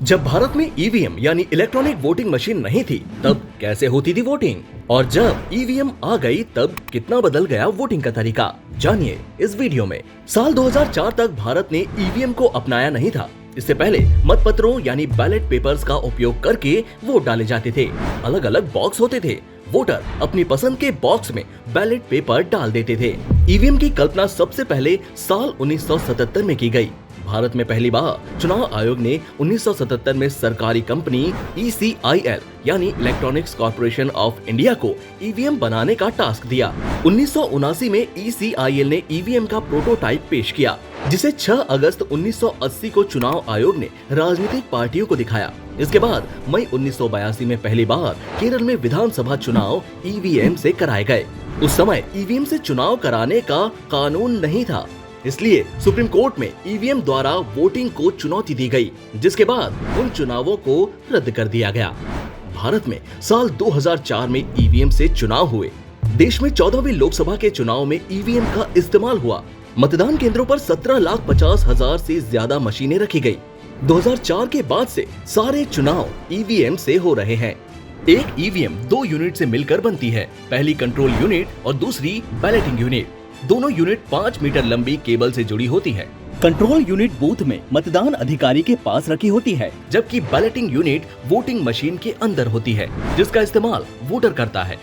जब भारत में ईवीएम यानी इलेक्ट्रॉनिक वोटिंग मशीन नहीं थी तब कैसे होती थी वोटिंग, और जब ईवीएम आ गई तब कितना बदल गया वोटिंग का तरीका, जानिए इस वीडियो में। साल 2004 तक भारत ने ईवीएम को अपनाया नहीं था। इससे पहले मतपत्रों यानी बैलेट पेपर्स का उपयोग करके वोट डाले जाते थे। अलग अलग बॉक्स होते थे, वोटर अपनी पसंद के बॉक्स में बैलेट पेपर डाल देते थे। ईवीएम की कल्पना सबसे पहले साल 1977 में की गई। भारत में पहली बार चुनाव आयोग ने 1977 में सरकारी कंपनी ECIL यानी इलेक्ट्रॉनिक्स कॉर्पोरेशन ऑफ इंडिया को ईवीएम बनाने का टास्क दिया। 1979 में ECIL ने ईवीएम का प्रोटोटाइप पेश किया, जिसे 6 अगस्त 1980 को चुनाव आयोग ने राजनीतिक पार्टियों को दिखाया। इसके बाद मई 1982 में पहली बार केरल में विधानसभा चुनाव ईवीएम से कराए गए। उस समय ईवीएम से चुनाव कराने का कानून नहीं था, इसलिए सुप्रीम कोर्ट में ईवीएम द्वारा वोटिंग को चुनौती दी गई, जिसके बाद उन चुनावों को रद्द कर दिया गया। भारत में साल 2004 में ईवीएम से चुनाव हुए। देश में 14वीं लोकसभा के चुनाव में ईवीएम का इस्तेमाल हुआ। मतदान केंद्रों पर 17,50,000 से ज्यादा मशीनें रखी गई। 2004 के बाद से सारे चुनाव ईवीएम से हो रहे हैं। एक ईवीएम 2 यूनिट से मिलकर बनती है, पहली कंट्रोल यूनिट और दूसरी बैलेटिंग यूनिट। दोनों यूनिट 5 मीटर लंबी केबल से जुड़ी होती है। कंट्रोल यूनिट बूथ में मतदान अधिकारी के पास रखी होती है, जबकि बैलेटिंग यूनिट वोटिंग मशीन के अंदर होती है, जिसका इस्तेमाल वोटर करता है।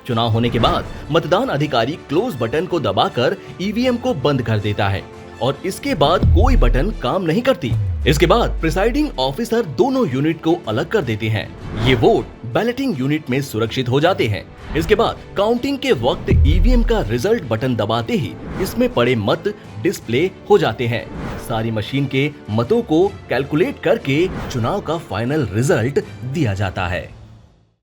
चुनाव होने के बाद मतदान अधिकारी क्लोज बटन को दबाकर ईवीएम को बंद कर देता है और इसके बाद कोई बटन काम नहीं करती। इसके बाद प्रिसाइडिंग ऑफिसर दोनों यूनिट को अलग कर देते हैं। ये वोट बैलेटिंग यूनिट में सुरक्षित हो जाते हैं। इसके बाद काउंटिंग के वक्त ईवीएम का रिजल्ट बटन दबाते ही इसमें पड़े मत डिस्प्ले हो जाते हैं। सारी मशीन के मतों को कैलकुलेट करके चुनाव का फाइनल रिजल्ट दिया जाता है।